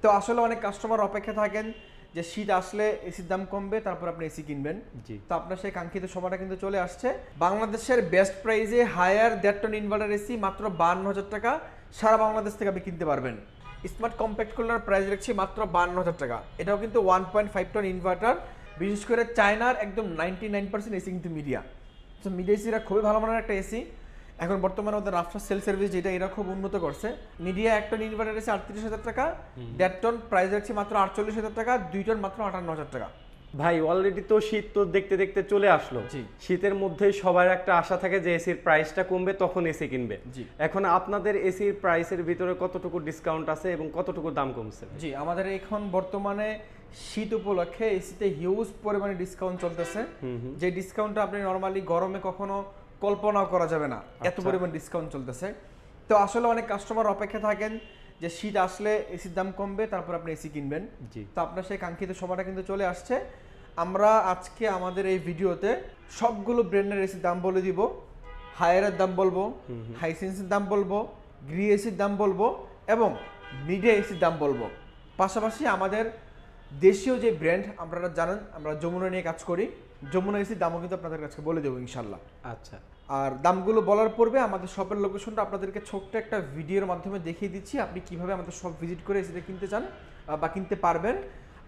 তো আসলে অনেক কাস্টমার অপেক্ষা থাকেন যে শীত আসলে এসির দাম কমবে, তারপর আপনি এসি কিনবেন। তো আপনার সেই কাঙ্ক্ষিত সময়টা কিন্তু চলে আসছে। বাংলাদেশের বেস্ট প্রাইসে হায়ার 1.5 টন ইনভার্টার এসি মাত্র 52,000 টাকা সারা বাংলাদেশ থেকে আপনি কিনতে পারবেন। স্মার্ট কম্প্যাক্ট কুলার প্রাইস রাখছি মাত্র 52,000 টাকা। এটাও কিন্তু 1.5 টন ইনভার্টার, বিশেষ করে চায়নার একদম 99% এসি কিন্তু মিডিয়া। তো মিডিয়া এসিরা খুবই ভালো মানের একটা এসি। এখন বর্তমানে ওদের আফটার সেল সার্ভিস যেটা এরা খুব উন্নত করছে। মিডিয়া 1 টন ইনভার্টার এসে 38,000 টাকা, 1.5 টন প্রাইস রাখছি মাত্র 48,000 টাকা, 2 টন মাত্র 58,000 টাকা। ভাই অলরেডি তো শীত তো দেখতে দেখতে চলে আসলো। শীতের মধ্যে সবার একটা আশা থাকে যে এসির প্রাইসটা কমবে, তখন এসি কিনবে। এখন আপনাদের এসির প্রাইসের ভিতরে কতটুকু ডিসকাউন্ট আছে এবং কতটুকু দাম কমছে? জি, আমাদের এখন বর্তমানে শীত উপলক্ষে এসিতে হিউজ পরিমাণে ডিসকাউন্ট চলতেছে। যে ডিসকাউন্টটা আপনি নরমালি গরমে কখনো কল্পনাও করা যাবে না, এত পরিমাণ ডিসকাউন্ট চলতেছে। তো আসলে অনেক কাস্টমার অপেক্ষা থাকেন যে শীত আসলে এসির দাম কমবে, তারপর আপনি এসি কিনবেন। তো আপনার সেই কাঙ্ক্ষিত সময়টা কিন্তু চলে আসছে। আমরা আজকে আমাদের এই ভিডিওতে সবগুলো ব্র্যান্ডের এসির দাম বলে দিব, হায়ারের দাম বলবো, হাইসেন্সের দাম বলবো, গ্রি এসির দাম বলবো এবং মিডিয়া এসির দাম বলবো। পাশাপাশি আমাদের দেশীয় যে ব্র্যান্ড আপনারা জানেন আমরা যমুনা নিয়ে কাজ করি, যমুনা এসির দামও কিন্তু আপনাদের কাছে বলে দেবো ইনশাল্লাহ। আচ্ছা, আর দামগুলো বলার পূর্বে আমাদের শপের লোকেশনটা আপনাদেরকে ছোট্ট একটা ভিডিওর মাধ্যমে দেখিয়ে দিচ্ছি, আপনি কিভাবে আমাদের শপ ভিজিট করে এসিটা কিনতে চান বা কিনতে পারবেন।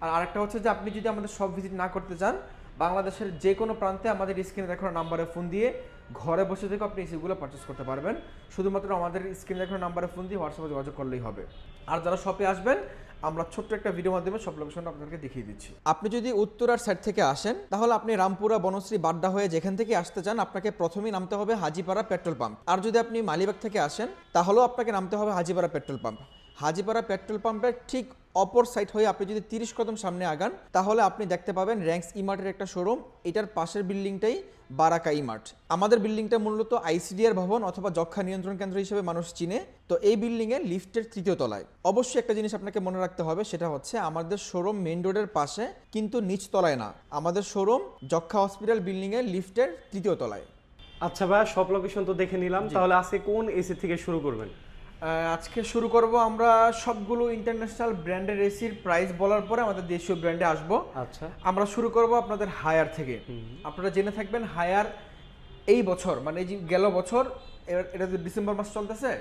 আর আরেকটা হচ্ছে যে আপনি যদি আমাদের শপ ভিজিট না করতে চান, বাংলাদেশের যে কোনো প্রান্তে আমাদের স্ক্রিনে দেখানো নাম্বারে ফোন দিয়ে ঘরে বসে থেকে আপনি এসিগুলো পারচেস করতে পারবেন। শুধুমাত্র আমাদের স্ক্রিনে দেখানো নাম্বারে ফোন দিয়ে হোয়াটসঅ্যাপে যোগাযোগ করলেই হবে। আর যারা শপে আসবেন, আমরা ছোট্ট একটা ভিডিও মাধ্যমে সব লোকেশনটা আপনাদেরকে দেখিয়ে দিচ্ছি। আপনি যদি উত্তরার সাইড থেকে আসেন, তাহলে আপনি রামপুরা, বনশ্রী, বাড্ডা হয়ে যেখান থেকে আসতে চান, আপনাকে প্রথমেই নামতে হবে হাজিপাড়া পেট্রোল পাম্প। আর যদি আপনি মালিবাগ থেকে আসেন, তাহলেও আপনাকে নামতে হবে Hajipara petrol pump. Hajipara petrol পাম্পের ঠিক অপর সাইড হয়ে আপনি যদি 30 কদম সামনে আগান, তাহলে আপনি দেখতে পাবেন র্যাঙ্কস ইমার্টের একটা শোরুম। এটার পাশের বিল্ডিংটাই বারাকা ইমার্ট। আমাদের বিল্ডিংটা মূলত আইসিডিআর ভবন অথবা যক্ষ্মা নিয়ন্ত্রণ কেন্দ্র হিসেবে মানুষ চিনে। তো এই বিল্ডিংয়ের লিফটের 3য় তলায়। অবশ্যই একটা জিনিস আপনাকে মনে রাখতে হবে, সেটা হচ্ছে আমাদের শোরুম মেইন রোডের পাশে, কিন্তু নিচ তলায় না। আমাদের শোরুম যক্ষ্মা হসপিটাল বিল্ডিংয়ের লিফটের 3য় তলায়। আচ্ছা ভাই, সব লোকেশন তো দেখে নিলাম, তাহলে আজকে কোন এসি থেকে শুরু করবেন? আজকে শুরু করব আমরা সবগুলো ইন্টারন্যাশনাল ব্র্যান্ডের এসির প্রাইস বলার পরে আমাদের দেশীয় ব্র্যান্ডে আসব। আচ্ছা, আমরা শুরু করব আপনাদের হায়ার থেকে। আপনারা জেনে থাকবেন হায়ার এই বছর, মানে এই যে গেল বছর, এটা তো ডিসেম্বর মাস চলতেছে,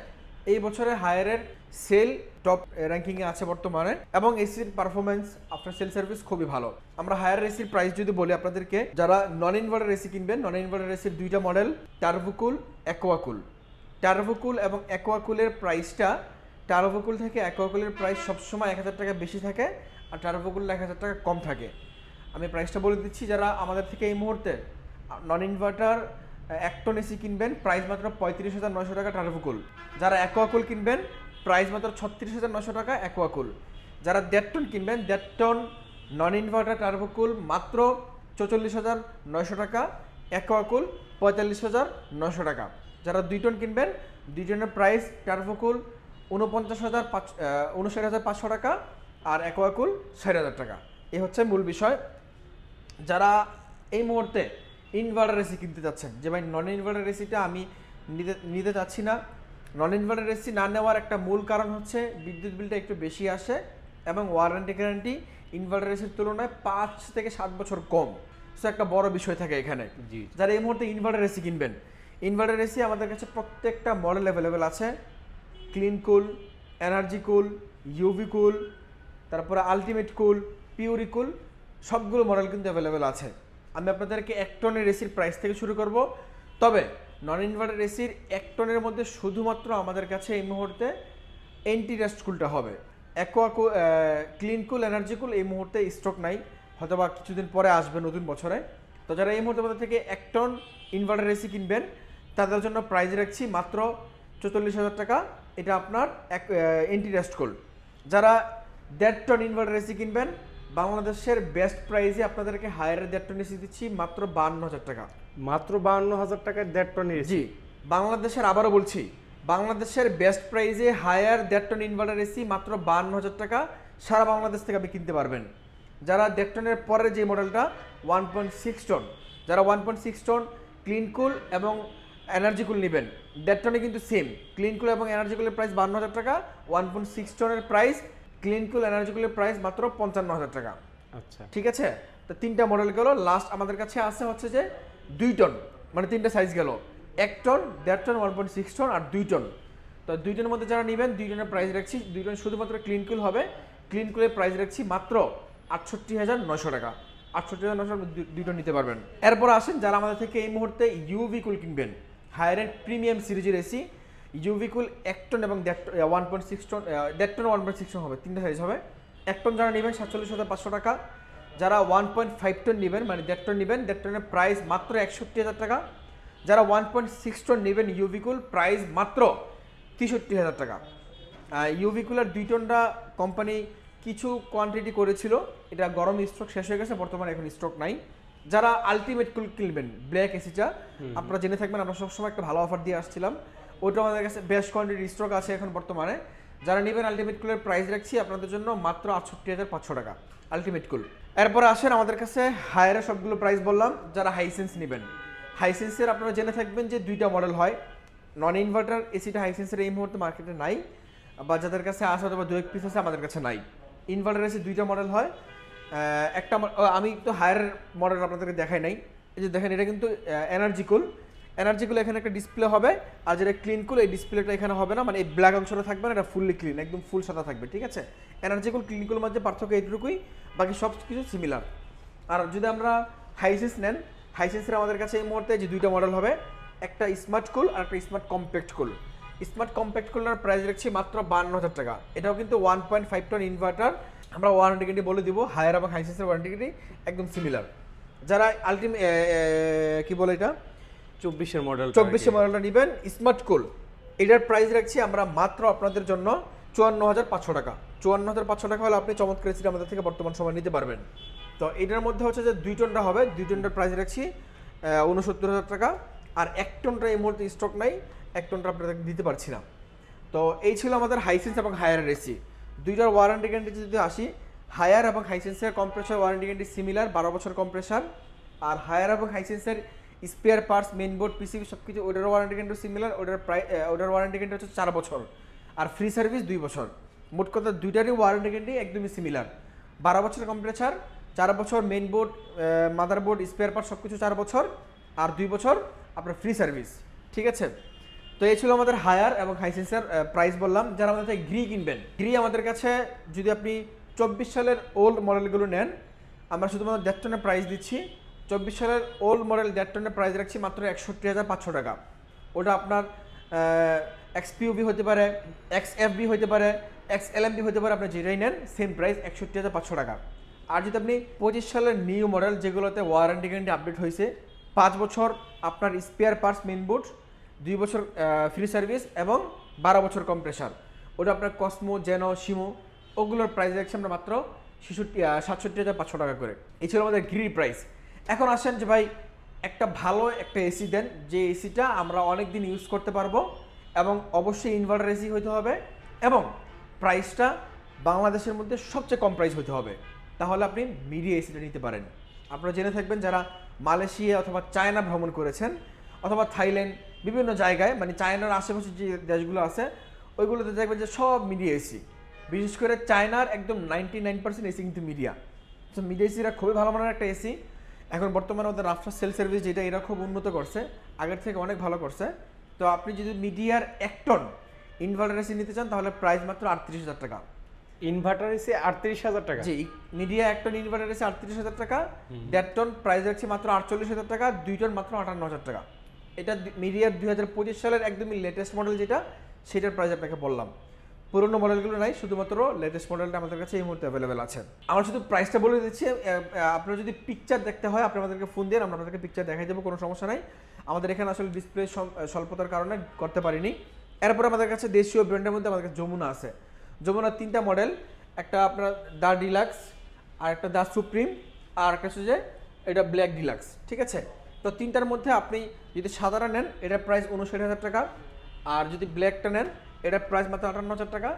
এই বছরে হায়ারের সেল টপ র্যাঙ্কিংয়ে আছে বর্তমানে এবং এসির পারফরমেন্স আফটার সেল সার্ভিস খুবই ভালো। আমরা হায়ার এসির প্রাইস যদি বলি আপনাদেরকে, যারা নন ইনভার্টার এসি কিনবেন, নন ইনভার্টার এসির 2টা মডেল, টার্বোকুল, অ্যাকোয়াকুল। টার্বোকুল এবং অ্যাকোয়াকুলের প্রাইসটা, টার্বোকুল থেকে অ্যাকোয়াকুলের প্রাইস সবসময় 1,000 টাকা বেশি থাকে আর টার্বোকুল 1,000 টাকা কম থাকে। আমি প্রাইসটা বলে দিচ্ছি, যারা আমাদের থেকে এই মুহূর্তে নন ইনভার্টার 1 টন এসি কিনবেন, প্রাইস মাত্র 35,900 টাকা টার্বোকুল। যারা অ্যাকোয়াকুল কিনবেন, প্রাইস মাত্র 36,900 টাকা অ্যাকোয়াকুল। যারা 1.5 টন কিনবেন, 1.5 টন নন ইনভার্টার টার্বোকুল মাত্র 44,900 টাকা, অ্যাকোয়াকুল 45,900 টাকা। যারা 2 টন কিনবেন, 2 টনের প্রাইস টার্বোকুল 59,500 টাকা আর অ্যাকোয়াকুল 60,000 টাকা। এই হচ্ছে মূল বিষয়। যারা এই মুহূর্তে ইনভার্টার এসি কিনতে যাচ্ছেন, যে ভাই নন ইনভার্টার এসিটা আমি নিতে চাচ্ছি না, নন ইনভার্টার এসি না নেওয়ার একটা মূল কারণ হচ্ছে বিদ্যুৎ বিলটা একটু বেশি আসে এবং ওয়ারেন্টি গ্যারান্টি ইনভার্টার এসির তুলনায় 5 থেকে 7 বছর কম। সো একটা বড় বিষয় থাকে এখানে। যারা এই মুহূর্তে ইনভার্টার এসি কিনবেন, ইনভার্টার এসি আমাদের কাছে প্রত্যেকটা মডেল অ্যাভেলেবেল আছে। Clean cool, energy cool, UV cool, তারপরে আলটিমেট কুল, পিউরি কুল, সবগুলো মডেল কিন্তু অ্যাভেলেবেল আছে। আমি আপনাদেরকে 1 টনের এসির প্রাইস থেকে শুরু করব। তবে নন ইনভার্টার এসির 1 টনের মধ্যে শুধুমাত্র আমাদের কাছে এই মুহূর্তে এন্টি রেস্ট কুলটা হবে। ক্লিন কুল, এনার্জি কুল এই মুহূর্তে স্টক নাই, হয়তো বা কিছুদিন পরে আসবে নতুন বছরে। তো যারা এই মুহূর্তে আমাদের থেকে 1 টন ইনভার্টার এসি কিনবেন, তাদের জন্য প্রাইস রাখছি মাত্র 44,000 টাকা। এটা আপনার এন্টি রেস্ট কুল। যারা 1.5 টন ইনভার্টার এসি কিনবেন, বাংলাদেশের বেস্ট প্রাইসে আপনাদেরকে হায়ারের 1.5 টন এসি দিচ্ছি মাত্র 52,000 টাকা। মাত্র 52,000 টাকায় 1.5 টন এসি? জি, বাংলাদেশের, আবারও বলছি, বাংলাদেশের বেস্ট প্রাইসে হায়ার 1.5 টন ইনভার্টার এসি মাত্র 52,000 টাকা সারা বাংলাদেশ থেকে আপনি কিনতে পারবেন। যারা 1.5 টনের পরের যে মডেলটা 1.6 টন, যারা 1.6 টন ক্লিন কুল এবং এনার্জি কুল নেবেন, 1.5 টনে কিন্তু সেম ক্লিন কুল এবং এনার্জি কুলের প্রাইস 52,000 টাকা, 1.6 টনের প্রাইস ক্লিন কুল এনার্জি কুলের প্রাইস মাত্র 55,000 টাকা। আচ্ছা, ঠিক আছে, তো তিনটা মডেল গেল। লাস্ট আমাদের কাছে আছে হচ্ছে যে 2 টন, মানে তিনটা সাইজ গেল, 1 টন, 1.5 টন, 1.6 টন আর 2 টন। তো 2 টনের মধ্যে যারা নেবেন 2 টনের প্রাইস রাখছি, 2 টন শুধুমাত্র ক্লিন কুল হবে, ক্লিন কুলের প্রাইস রাখছি মাত্র 68,900 টাকা। 68,900 2 টন নিতে পারবেন। এরপর আসেন যারা আমাদের থেকে এই মুহূর্তে ইউভি কুল কিনবেন, হায়ার প্রিমিয়াম সিরিজের এসি ইউভি কুল 1 টন এবং 1.6 টন, 1.5 টন 1.6 টন হবে, তিনটা সাইজ হবে। 1 টন যারা নেবেন 47,500 টাকা। যারা 1.5 টন নেবেন মানে 1.5 টন নেবেন, 1.5 টনের প্রাইস মাত্র 61,000 টাকা। যারা 1.6 টন নেবেন ইউভি কুল, প্রাইস মাত্র 63,000 টাকা। ইউভি কুলার 2 টনটা কোম্পানি কিছু কোয়ান্টিটি করেছিল, এটা গরম স্টক শেষ হয়ে গেছে, বর্তমানে এখন স্টক নাই। যারা আলটিমেট কুল কিনবেন ব্ল্যাক এসিটা, আপনারা জেনে থাকবেন আমরা সবসময় একটা ভালো অফার দিয়ে আসছিলাম, ওইটা আমাদের কাছে বেশ কোয়ান্টিটি স্টক আছে এখন বর্তমানে। যারা নেবেন আলটিমেট কুলের প্রাইস রাখছি আপনাদের জন্য মাত্র 68,500 টাকা আলটিমেট কুল। এরপরে আসেন আমাদের কাছে হায়ারের সবগুলো প্রাইস বললাম। যারা হাইসেন্স নেবেন, হাইসেন্সের আপনারা জেনে থাকবেন যে 2টা মডেল হয়, নন ইনভার্টার এসিটা হাইসেন্সের এই মুহূর্তে মার্কেটে নাই, বা যাদের কাছে আসে অথবা 2-1 পিস আছে, আমাদের কাছে নাই। ইনভার্টার এসি 2টা মডেল হয়, একটা আমি তো হায়ার মডেল আপনাদেরকে দেখাই নাই, এই যে দেখেন এটা কিন্তু এনার্জি কুল। এনার্জি কুল এখানে একটা ডিসপ্লে হবে, আর যেটা ক্লিন কুল এই ডিসপ্লেটা এখানে হবে না, মানে এই ব্ল্যাক অংশটা থাকবে না, এটা ফুললি ক্লিন, একদম ফুল সাদা থাকবে। ঠিক আছে, এনার্জি কুল ক্লিন কুলের মধ্যে পার্থক্য এইটুকুই, বাকি সব কিছু সিমিলার। আর যদি আমরা হাইসেন্স নেন, হাইসেন্সের আমাদের কাছে এই মুহূর্তে যে 2টা মডেল হবে, একটা স্মার্ট কুল আর একটা স্মার্ট কম্প্যাক্ট কুল। স্মার্ট কম্প্যাক্ট কুলার প্রাইস রাখছি মাত্র 52,000 টাকা। এটাও কিন্তু 1.5 টন ইনভার্টার, আমরা ওয়ারেন্টি গ্যারান্টি বলে দিব, হায়ার এবং হাইসেন্সের ওয়ারেন্টি গ্যারান্টি একদম সিমিলার। যারা আলটিমেট কি বলে এটা 24 মডেলটা নেবেন স্মার্ট কুল, এটার প্রাইস রাখছি আমরা মাত্র আপনাদের জন্য 54,500 টাকা। 54,500 টাকা হলে আপনি চমৎকার এসিটা আমাদের থেকে বর্তমান সময় নিতে পারবেন। তো এটার মধ্যে হচ্ছে যে 2 টনটা হবে, 2 টনটার প্রাইস রাখছি 69,000 টাকা। আর 1 টনটা এই মুহূর্তে স্টক নাই, 1 টনটা আপনাদের দিতে পারছি না। তো এই ছিল আমাদের হাইসেন্স এবং হায়ারের এসি। 2টার ওয়ারেন্টি গ্যারান্টি যদি আসি, হায়ার এবং হাইসেন্সের কম্প্রেসার ওয়ারেন্টি গ্যারান্টি সিমিলার, 12 বছর কম্প্রেসার। আর হায়ার এবং হাইসেন্সের স্পেয়ার পার্টস, মেইনবোর্ড, পিসিবি সব কিছু ওটার ওয়ারেন্টি গ্যারান্টি সিমিলার, ওটার ওয়ারেন্টি গ্যারান্টি হচ্ছে 4 বছর, আর ফ্রি সার্ভিস 2 বছর। মোট কথা 2টারই ওয়ারেন্টি গ্যারান্টি একদমই সিমিলার, 12 বছর কম্প্রেসার, 4 বছর মেইনবোর্ড, মাদারবোর্ড, স্পেয়ার পার্ট সব কিছু 4 বছর, আর 2 বছর আপনার ফ্রি সার্ভিস। ঠিক আছে, তো এই ছিল আমাদের হায়ার এবং হাইসেন্সের প্রাইস বললাম। যারা আমাদের থেকে গ্রি কিনবেন, গ্রি আমাদের কাছে যদি আপনি 24 সালের ওল্ড মডেলগুলো নেন, আমরা শুধুমাত্র 1.5 টনের প্রাইস দিচ্ছি। 24 সালের ওল্ড মডেল 1.5 টনের প্রাইস রাখছি মাত্র 61,500 টাকা। ওটা আপনার XPUV হতে পারে, XFB হতে পারে, XLMB হতে পারে, আপনি যেটাই নেন সেম প্রাইস 61,500 টাকা। আর যদি আপনি 25 সালের নিউ মডেল যেগুলোতে ওয়ারেন্টি গ্যারান্টি আপডেট হয়েছে, 5 বছর আপনার স্পেয়ার পার্টস, মেইনবোর্ড, 2 বছর ফ্রি সার্ভিস এবং 12 বছর কম্প্রেসার, ওটা আপনার কসমো, জেনো, শিমো, ওগুলোর প্রাইস রাখছি আমরা মাত্র 67,500 টাকা করে। এই ছিল আমাদের গ্রি প্রাইস। এখন আসেন যে ভাই একটা ভালো একটা এসি দেন, যে এসিটা আমরা অনেক দিন ইউজ করতে পারবো, এবং অবশ্যই ইনভার্টার এসি হতে হবে, এবং প্রাইসটা বাংলাদেশের মধ্যে সবচেয়ে কম প্রাইস হতে হবে, তাহলে আপনি মিডিয়া এসিটা নিতে পারেন। আপনারা জেনে থাকবেন যারা মালয়েশিয়া অথবা চায়না ভ্রমণ করেছেন, অথবা থাইল্যান্ড, বিভিন্ন জায়গায়, মানে চায়নার আশেপাশে যে দেশগুলো আছে ওইগুলোতে দেখবেন যে সব মিডিয়া এসি, বিশেষ করে চায়নার একদম 99% এসি কিন্তু মিডিয়া। তো মিডিয়া এসিরা খুবই ভালো মানের একটা এসি। এখন বর্তমানে ওদের আফটার সেল সার্ভিস যেটা, এরা খুব উন্নত করছে, আগের থেকে অনেক ভালো করছে। তো আপনি যদি মিডিয়ার 1 টন ইনভার্টার এসি নিতে চান তাহলে প্রাইস মাত্র 38,000 টাকা। ইনভার্টার এসি 38,000 টাকা? জি, মিডিয়া 1 টন ইনভার্টার এসি 38,000 টাকা, 1.5 টন প্রাইস রাখছি মাত্র 48,000 টাকা, 2 টন মাত্র 58,000 টাকা। এটা মিডিয়ার 2025 সালের একদমই লেটেস্ট মডেল যেটা, সেটার প্রাইস আপনাকে বললাম। পুরোনো মডেলগুলো নাই, শুধুমাত্র লেটেস্ট মডেলটা আমাদের কাছে এই মুহূর্তে অ্যাভেলেবেল আছে। আমরা শুধু প্রাইসটা বলে দিচ্ছি, আপনারা যদি পিকচার দেখতে হয় আপনি আমাদেরকে ফোন দিয়ে, আমরা আপনাদেরকে পিকচার দেখাই দেবো, কোনো সমস্যা নাই। আমাদের এখানে আসলে ডিসপ্লে স্বল্পতার কারণে করতে পারিনি। এরপরে আমাদের কাছে দেশীয় ব্র্যান্ডের মধ্যে আমাদের কাছে যমুনা আছে। যমুনার 3টা মডেল, একটা আপনার দা ডিলাক্স, আর একটা দা সুপ্রিম, আর একটা হচ্ছে যে এটা ব্ল্যাক ডিলাক্স। ঠিক আছে, তো 3টার মধ্যে আপনি যদি সাধারণ নেন এটার প্রাইস 59,000 টাকা, আর যদি ব্ল্যাকটা নেন এটার প্রাইস মাত্র 58,000 টাকা,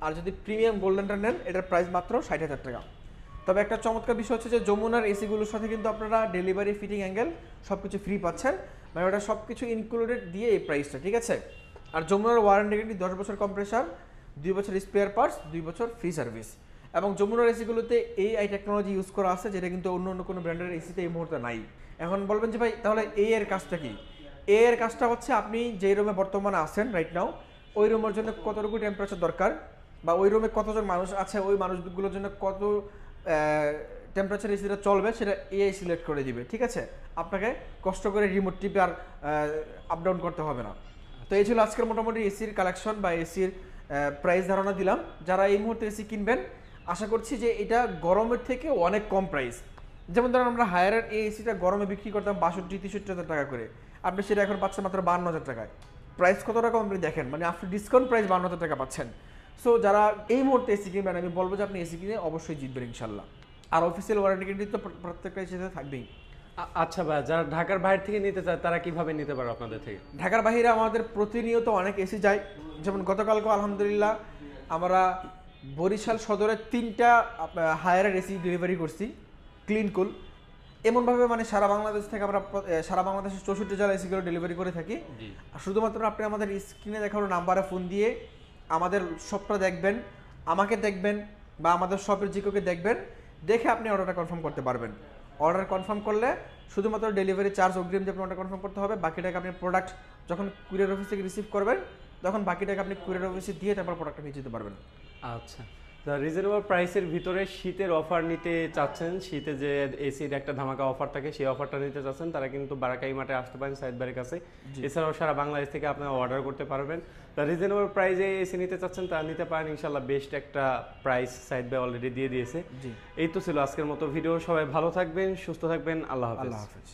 আর যদি প্রিমিয়াম গোল্ডেনটা নেন এটার প্রাইস মাত্র 60,000 টাকা। তবে একটা চমৎকার বিষয় হচ্ছে যে যমুনার এসিগুলোর সাথে কিন্তু আপনারা ডেলিভারি, ফিটিং, অ্যাঙ্গেল সব কিছু ফ্রি পাচ্ছেন, মানে ওটা সব কিছু ইনক্লুডেড দিয়ে এই প্রাইসটা। ঠিক আছে, আর যমুনার ওয়ারেন্টি গ্যারান্টি 10 বছর কম্প্রেসার, 2 বছর স্পেয়ার পার্টস, 2 বছর ফ্রি সার্ভিস। এবং যমুনার এসিগুলোতে AI টেকনোলজি ইউজ করা আছে, যেটা কিন্তু অন্য অন্য কোনো ব্র্যান্ডের এসিতে এই মুহূর্তে নাই। এখন বলবেন যে ভাই তাহলে এর কাজটা কি? এর কাজটা হচ্ছে আপনি যে রুমে বর্তমানে আছেন রাইট নাও, ওই রুমের জন্য কতটুকু টেম্পারেচার দরকার, বা ওই রুমে কতজন মানুষ আছে, ওই মানুষগুলোর জন্য কত টেম্পারেচার এসিটা চলবে, সেটা AI সিলেক্ট করে দিবে। ঠিক আছে, আপনাকে কষ্ট করে রিমোট টিপে আর আপ ডাউন করতে হবে না। তো এই ছিল আজকের মোটামুটি এসির কালেকশন বা এসির প্রাইস ধারণা দিলাম। যারা এই মুহূর্তে এসি কিনবেন, আশা করছি যে এটা গরমের থেকে অনেক কম প্রাইস। যেমন ধরুন আমরা হায়ারের এই এসিটা গরমে বিক্রি করতাম 62-63 হাজার টাকা করে, আপনি সেটা এখন পাচ্ছেন মাত্র 52 হাজার টাকায়। প্রাইস কত টাকা আপনি দেখেন, মানে আফটার ডিসকাউন্ট প্রাইস 52 হাজার টাকা পাচ্ছেন। সো যারা এই মুহূর্তে এসি কিনবেন, আমি বলবো যে আপনি এসি কিনে অবশ্যই জিতবেন ইনশাল্লাহ। আর অফিসিয়াল ওয়ারেন্টি গ্যারান্টি তো প্রত্যেকটা এসিতে থাকবেই। আচ্ছা ভাই, যারা ঢাকার বাইরে থেকে নিতে চায় তারা কিভাবে নিতে পারে আপনাদের থেকে? ঢাকার বাইরে আমাদের প্রতিনিয়ত অনেক এসি যায়। যেমন গতকালকে আলহামদুলিল্লাহ আমরা বরিশাল সদরে 3টা হায়ারের এসি ডেলিভারি করছি, ক্লিন কুল। এমনভাবে মানে সারা বাংলাদেশ থেকে আমরা সারা বাংলাদেশের 64 জেলা এসিগুলো ডেলিভারি করে থাকি। আর শুধুমাত্র আপনি আমাদের স্ক্রিনে দেখানো নাম্বারে ফোন দিয়ে আমাদের শপটা দেখবেন, আমাকে দেখবেন, বা আমাদের শপের জিকোকে দেখবেন, দেখে আপনি অর্ডারটা কনফার্ম করতে পারবেন। অর্ডার কনফার্ম করলে শুধুমাত্র ডেলিভারি চার্জ অগ্রিম যে অর্ডার কনফার্ম করতে হবে, বাকি টাকা আপনি প্রোডাক্ট যখন কুরিয়ার অফিস থেকে রিসিভ করবেন, তখন বাকি টাকা আপনি কুরিয়ার অফিসে দিয়ে তারপর প্রোডাক্টটা নিয়ে যেতে পারবেন। আচ্ছা, রিজনেবল প্রাইসের ভিতরে শীতের অফার নিতে চাচ্ছেন, শীতে যে এসির একটা ধামাকা অফার থাকে সেই অফারটা নিতে চাচ্ছেন, তারা কিন্তু বারাকাই মাঠে আসতে পারেন সাইদ বাড়ির কাছে। এছাড়াও সারা বাংলাদেশ থেকে আপনারা অর্ডার করতে পারবেন। তা রিজনেবল প্রাইসে এসি নিতে চাচ্ছেন তারা নিতে পারেন ইনশাল্লাহ। বেস্ট একটা প্রাইস সাইদ ভাই অলরেডি দিয়ে দিয়েছে। এই তো ছিল আজকের মতো ভিডিও। সবাই ভালো থাকবেন, সুস্থ থাকবেন। আল্লাহ হাফেজ।